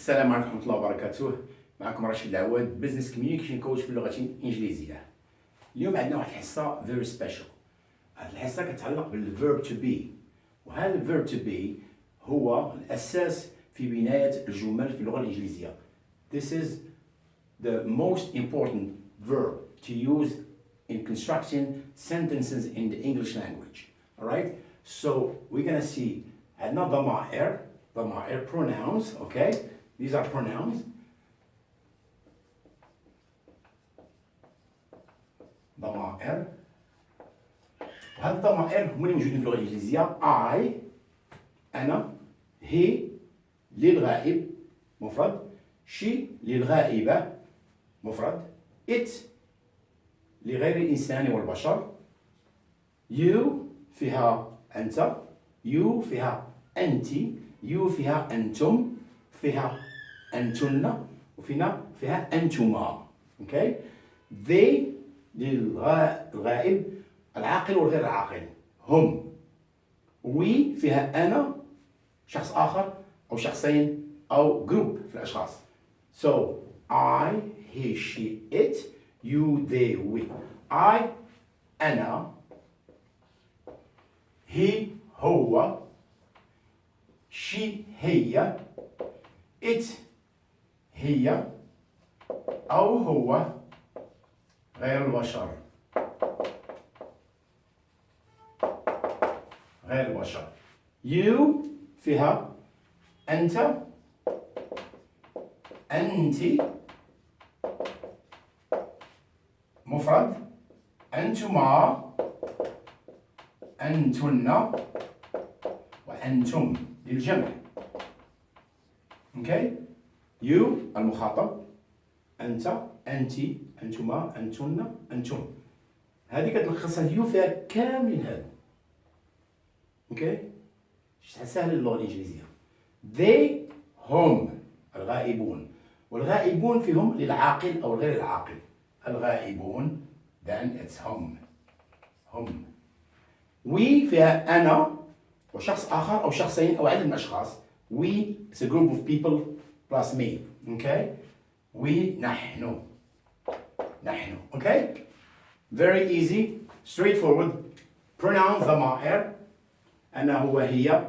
السلام عليكم ورحمة الله وبركاته. معكم رشيد العواد بزنس كوميونيكيشن كوتش في اللغة الإنجليزية. اليوم عندنا واحد الحصة very special. هذه الحصة كتعلق بالverb to be، وهذا الverb to be هو الأساس في بناية الجمل في اللغة الإنجليزية. This is the most important verb to use in constructing sentences in the English language. Alright? So we're gonna see عندنا ضمائر pronouns, okay? These are pronouns. ضمائر. وهذه الضمائر هم اللي موجودين في اللغة الإنجليزية. I أنا، he للغائب مفرد، she للغائبة مفرد، it لغير الإنسان والبشر، you فيها أنت، you فيها أنت، you فيها أنتم، فيها أنتن، وفيها أنتما. Okay? they للغائب العاقل والغير العاقل هم. we فيها أنا شخص آخر أو شخصين أو group في الأشخاص. So I, he, she, it, you, they, we. I أنا، he هو، she هي، it هي أو هو غير البشر. غير البشر. you فيها أنت، أنت مفرد، أنتما، أنتن، وأنتم للجمع. Okay? you المخاطب، أنت، أنت، أنتما، أنتن، أنتم. هذه كتلخص اليو فيها كاملين هذا. Okay? سهلة اللغة الإنجليزية. they هم الغائبون، والغائبون فيهم للعاقل أو غير العاقل. الغائبون then it's هم. we فيها أنا وشخص آخر أو شخصين أو عدد من الأشخاص. we is a group of people plus me. Okay? we نحن. Okay? very easy, straightforward. pronouns ضمائر أنا هو هي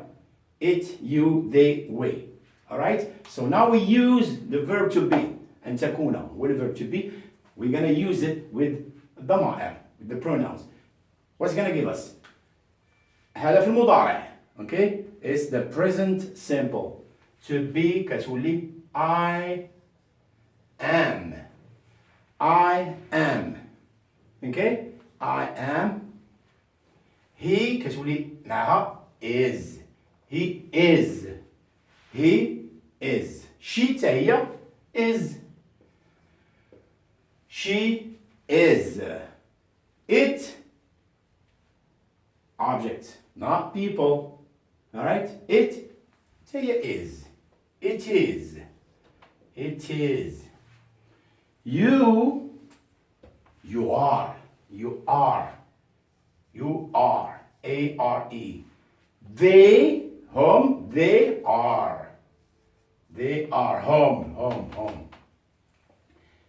it you they we. Alright? So now we use the verb to be أن تكون. What is the verb to be? We're going to use it with ضمائر, with the pronouns. What's it going to give us? هذا في المضارع. Okay? It's the present simple. To be كتولي I am. Okay? I am. He كتولي معها is. He is. She هي is. She is. It object, not people. Alright? It هي is. It is. You are. A-R-E. They home. They are home.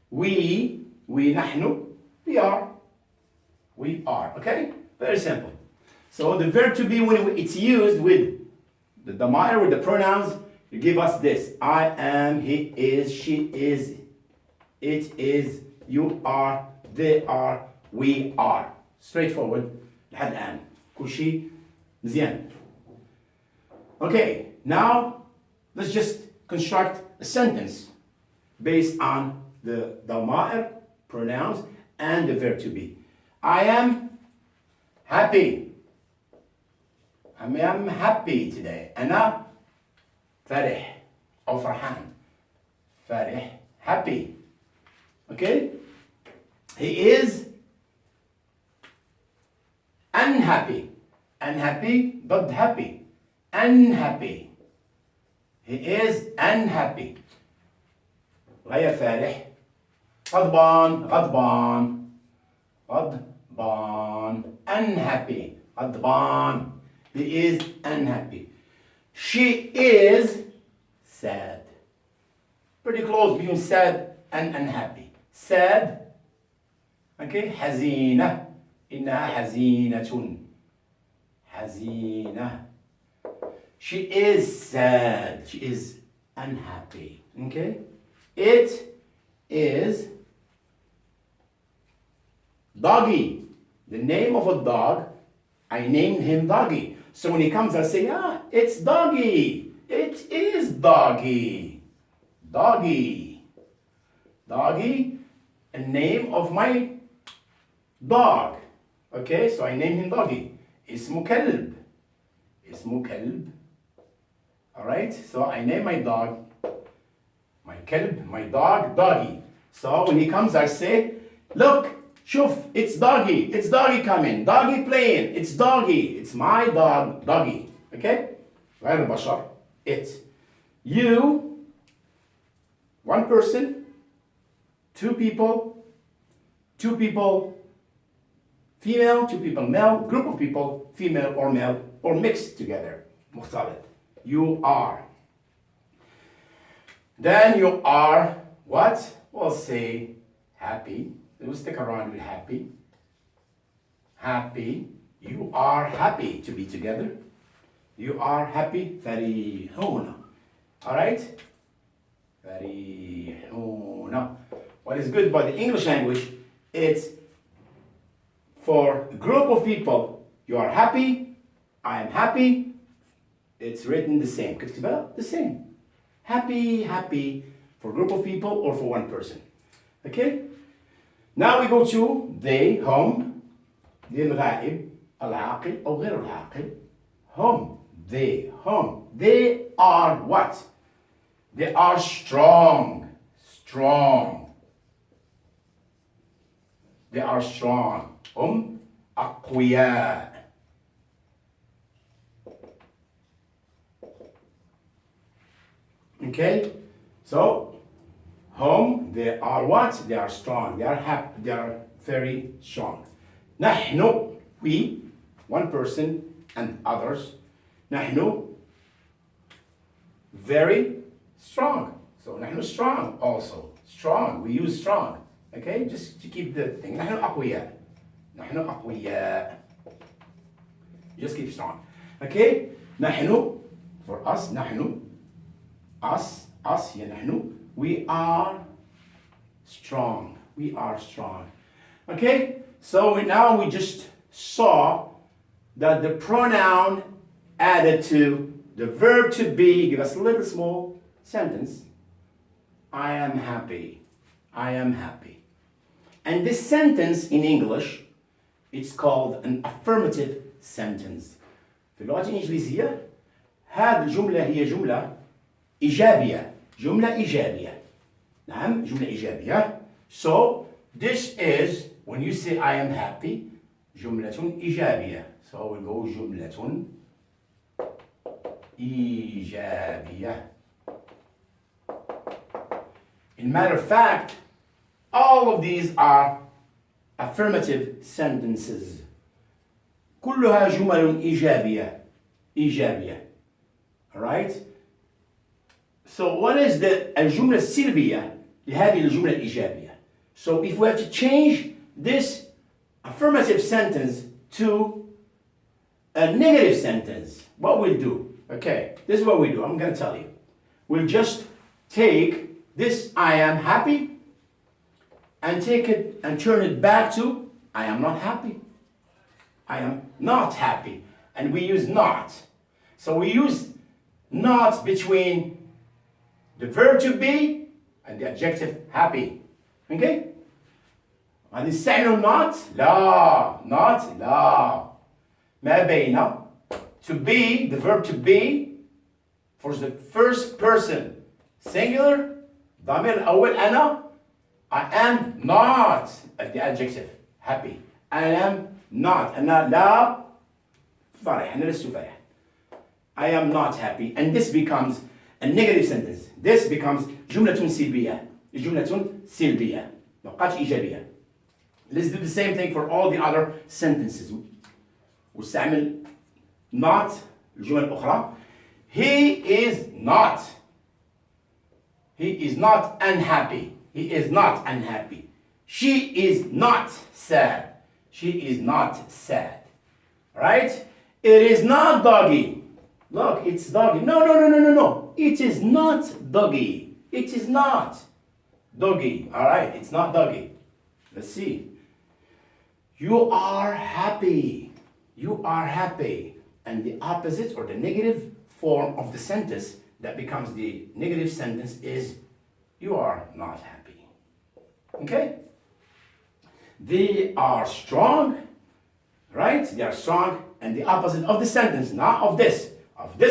We نحن. We are. Okay? Very simple. So the verb to be, when it's used with the ضمائر, with the pronouns, you give us this. I am, he is, she is, it is, you are, they are, we are. Straightforward. لحد الآن كل شيء مزيان. Okay, now let's just construct a sentence based on the ضمائر, pronouns, and the verb to be. I am happy. I am happy today. أنا فرح أو فرحان. فرح, happy. Okay? He is unhappy. Unhappy ضد happy. Unhappy. He is unhappy. غير فرح. غضبان. Unhappy. غضبان. He is unhappy. She is sad. pretty close between sad and unhappy. Sad, okay, حزينة. إنها حزينة. حزينة. She is sad. She is unhappy. Okay? It is Doggy. The name of a dog, I named him Doggy. So when he comes, I say, it's Doggy. It is Doggy. Doggy. Doggy, a name of my dog. Okay, so I named him Doggy. اسمه كلب. اسمه كلب. Alright, so I name my dog, my كلب, my dog, Doggy. So when he comes, I say, look, شوف, it's Doggy. It's Doggy coming. Doggy playing. It's Doggy. It's my dog, Doggy. Okay? غير البشر. It. You, one person, two people, female, two people male, group of people, female or male, or mixed together. مختلط. You are. Then you are what? We'll say happy. We'll stick around with happy. Happy. You are happy to be together. You are happy. فرحون. Alright? فرحون. What is good about the English language, it's for a group of people, you are happy, I am happy, it's written the same. كتبها the same. Happy, happy for a group of people or for one person. Okay? Now we go to they, هم, للغائب, العاقل أو غير العاقل. هم, they, هم. They are what? They are strong. Strong. They are strong. هم أقوياء. Okay? So, هم, they are what? They are strong. They are happy. They are very strong. نحن, we, one person and others. نحن, very strong. So نحن strong also. Strong. We use strong. Okay? Just to keep the thing. نحن أقوياء. نحن أقوياء. Just keep strong. Okay? نحن, for us, نحن, us, يا نحن, we are strong. We are strong. Okay? So now we just saw that the pronoun added to the verb to be, give us a little small sentence. I am happy. I am happy. And this sentence in English, it's called an affirmative sentence. في اللغة الإنجليزية هذه الجملة هي جملة إيجابية. جملة إيجابية. نعم جملة إيجابية. So this is when you say I am happy جملة إيجابية. So we go جملة إيجابية. In matter of fact, all of these are affirmative sentences. كلها جمل إيجابية. إيجابية. Alright? So what is the الجملة السلبية لهذه الجملة الإيجابية? So if we have to change this affirmative sentence to a negative sentence, what we'll do? Okay, this is what we do. I'm going to tell you. We'll just take this I am happy and take it and turn it back to I am not happy. I am not happy. And we use not. So we use not between the verb to be and the adjective happy. Okay? هذه السعر not not لا ما بين to be, the verb to be for the first person singular ضمير الأول أنا I am not the adjective happy. I am not. أنا لا فرح. أنا لست فرح. I am not happy. And this becomes a negative sentence. This becomes جملة سلبية. جملة سلبية. ما بقاش إيجابية. Let's do the same thing for all the other sentences. واستعمل not الجمل الأخرى. He is not. He is not unhappy. He is not unhappy. She is not sad. She is not sad. Right? It is not doggy. Look, it's doggy. No, no, no, no, no, no. It is not doggy. It is not doggy. All right? It's not doggy. Let's see. You are happy. You are happy. And the opposite or the negative form of the sentence that becomes the negative sentence is you are not happy. Okay? They are strong, right? They are strong, and the opposite of the sentence, not of this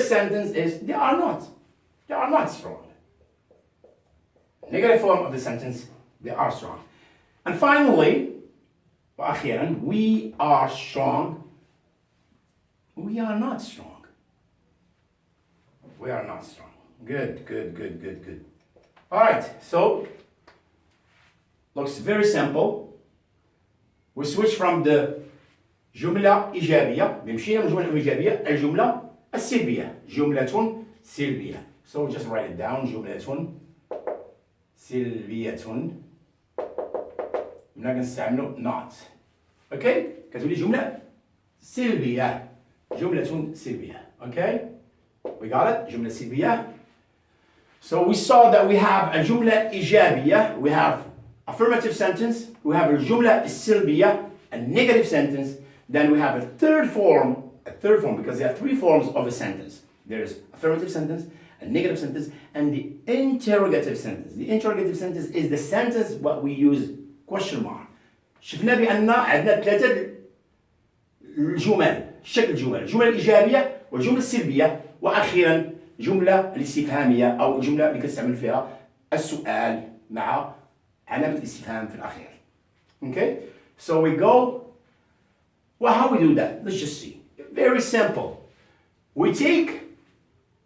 sentence is they are not. They are not strong. Negative form of the sentence, they are strong. And finally, وأخيرا, we are strong. We are not strong. We are not strong. Good, good, good, good, good. All right, so looks very simple. We switch from the جملة إيجابية بمشينا من الجملة الإيجابية الجملة السلبية. جملة سلبية. So just write it down. جملة سلبية. هنا كنستعملوا not. Okay? كتولي جملة سلبية. جملة سلبية. Okay? We got it? جملة سلبية. So we saw that we have a جملة إيجابية. We have affirmative sentence. We have a الجملة السلبية, a negative sentence. Then we have a third form because there are three forms of a sentence. There is affirmative sentence, a negative sentence, and the interrogative sentence. The interrogative sentence is the sentence what we use question mark. شفنا بأن عندنا ثلاثة الجمل، شكل الجمل، الجملة الإيجابية والجملة السلبية وأخيرا جملة الاستفهامية أو الجملة اللي كنستعمل فيها السؤال مع علامة الاستفهام في الأخير. Okay? So we go. Well, how we do that? Let's just see. Very simple. We take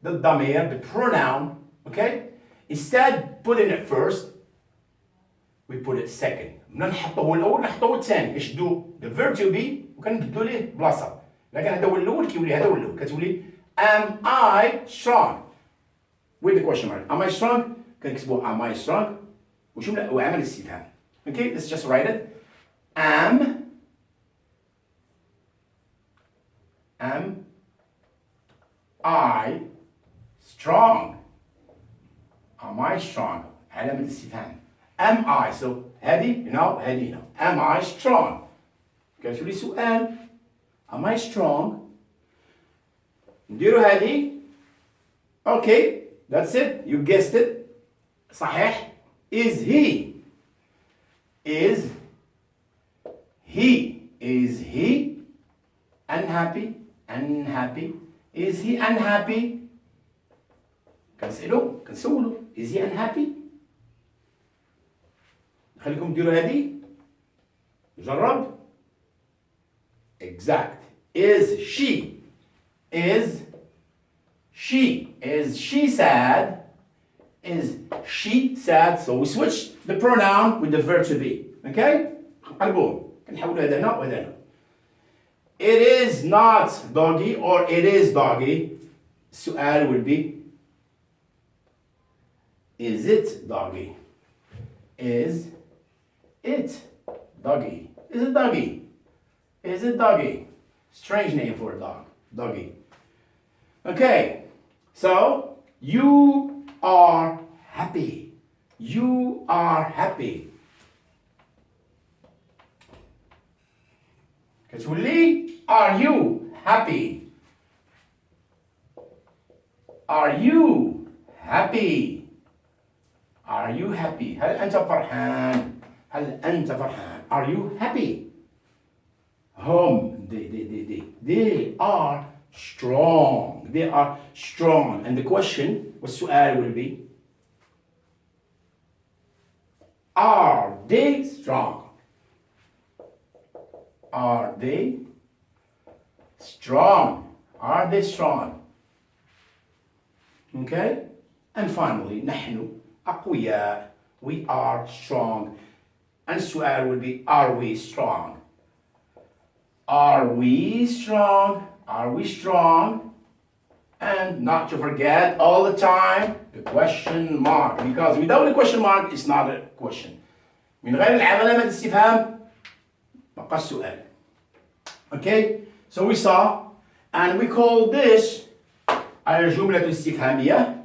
the ضمير, the pronoun, okay? Instead putting it first, we put it second. بدنا نحطه هو الأول نحطه الثاني. نشدو the verb to be وكنبدلو ليه بلاصة. لكن هذا هو الأول كيولي هذا هو الأول. كتولي am I strong? With the question mark. Am I strong? كنكتبو am I strong? وجملة وعمل استفهام. Okay, let's just write it. Am I strong? Am I strong? علامة الاستفهام. Am I? So هذه هنا هذه هنا. Am I strong? كتولي سؤال. Am I strong? نديرو هذه. Okay, that's it. You guessed it. صحيح. Is he? Is he unhappy? Unhappy? Is he unhappy? كنسولو. Is he unhappy? خليكم ديروا هذه. جرب. Exact. Is she sad? Is she sad? So we switch the pronoun with the verb to be. Okay? قلبون. كنحولوا هذا هنا وهذا هنا. It is not doggy or it is doggy. السؤال will be is it doggy? Is it doggy? Is it doggy? Is it doggy? Strange name for a dog. Doggy. Okay. So you are happy. You are happy. كتولي are you happy? Are you happy? Are you happy? هل أنت فرحان؟ هل أنت فرحان؟ Are you happy? They are strong. They are strong. And the question والسؤال will be are they strong? Are they strong? Are they strong? Okay? And finally, نحن أقوياء. We are strong. And السؤال will be are we strong? Are we strong? Are we strong? And not to forget all the time the question mark, because without the question mark it's not a question. من غير علامة الاستفهام مبقاش سؤال. Okay, so we saw, and we call this الجملة الاستفهامية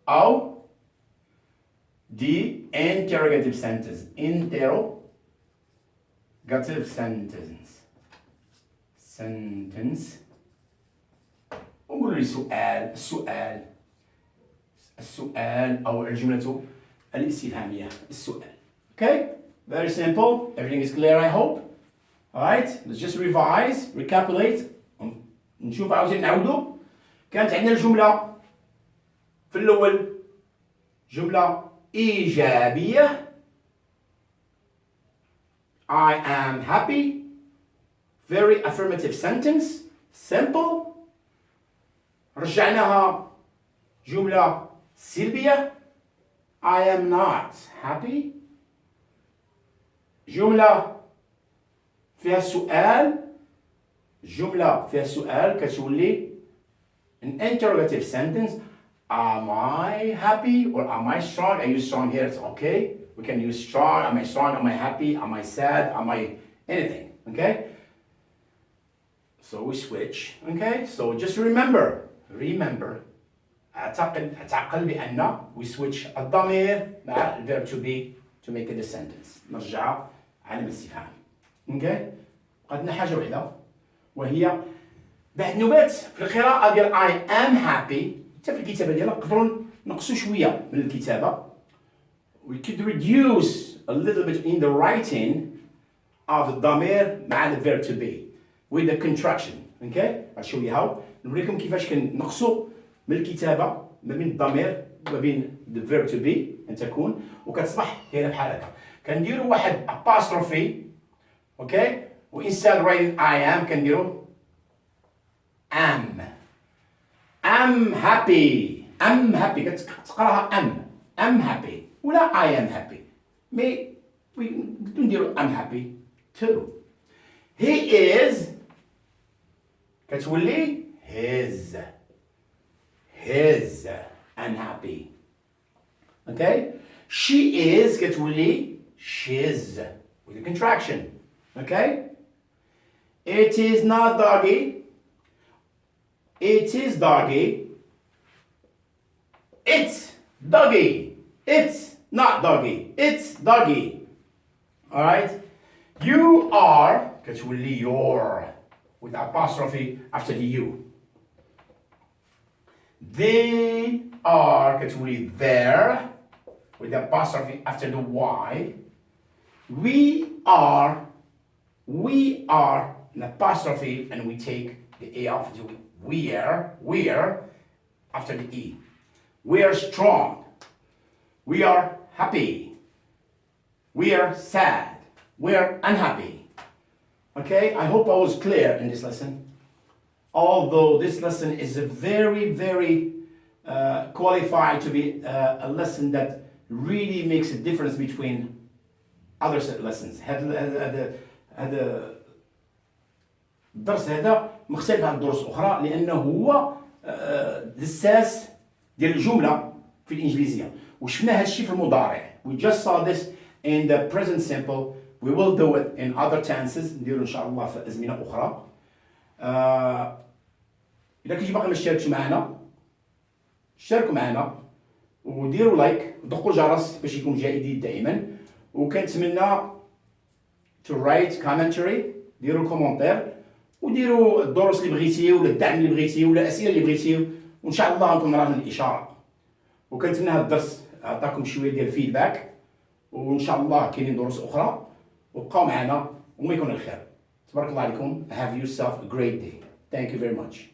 أو the interrogative sentence. Interrogative sentence. ونقول لي السؤال أو الجملة الاستفهامية السؤال. Okay, very simple. Everything is clear, I hope. Alright, let's just revise, recapitulate. نشوف عاوزين نعودوا. كانت عندنا الجملة في الأول جملة إيجابية. I am happy. Very affirmative sentence. Simple. رجعناها جملة سلبية. I am not happy. جملة فيها سؤال. كتولي an interrogative sentence. Am I happy or am I strong? Are you strong here? It's okay. We can use strong. Am I strong? Am I happy? Am I sad? Am I anything? Okay? So we switch. Okay? So just remember. أعتقل بأن we switch الضمير مع verb to be to make it a sentence. نرجع علامة الاستفهام. Okay? قدنا حاجة واحدة وهي بعد نوبات في القراءة ديال I am happي. حتى في الكتابة ديالنا نقدروا نقصوا شوية من الكتابة. We could reduce a little bit in the writing of الضمير مع the verb to be with the contraction. Okay? I'll show you how. نوريكم كيفاش كنقصوا من الكتابة ما بين الضمير وما بين the verb to be أن تكون وكتصبح هنا بحال هكا. كنديروا واحد apostrophe. Okay? و instead writing I am كنديروا am. I'm happy. كتقراها I'm happy ولا I am happy. Mais نديروا I'm happy too. He is كتولي his unhappy. Okay? She is كتولي she's with a contraction. Okay? It is not doggy. It is doggy. It's doggy. It's not doggy. It's doggy. Alright? You are كتولي your with apostrophe after the U. They are كتولي their with apostrophe after the Y. We are an apostrophe and we take the A off to we're after the E. We are strong. We are happy. We are sad. We are unhappy. Okay, I hope I was clear in this lesson. Although this lesson is a very, very qualified to be a lesson that really makes a difference between other lessons. هذا الدرس هذا مختلف عن الدروس الأخرى لأنه هو دساس ديال الجملة في الإنجليزية وشفنا هذا الشيء في المضارع. We just saw this in the present simple. We will do it in other tenses. نديرو إن شاء الله في أزمنة أخرى. إذا كنتي باقي ما اشتركتش معنا اشتركوا معنا وديروا لايك ودقوا الجرس باش يكون جديد دائما وكنتمنى to write commentary. ديروا كومنتير وديروا الدروس اللي بغيتيو ولا الدعم اللي بغيتيو ولا الاسئله اللي بغيتيو وان شاء الله غنكون نراها الاشاره. وكنتمنى هذا الدرس عطاكم شويه ديال الفيدباك وان شاء الله كاينين دروس اخرى وبقاو معنا وما يكون الخير. تبارك الله عليكم. Have yourself a great day. Thank you very much.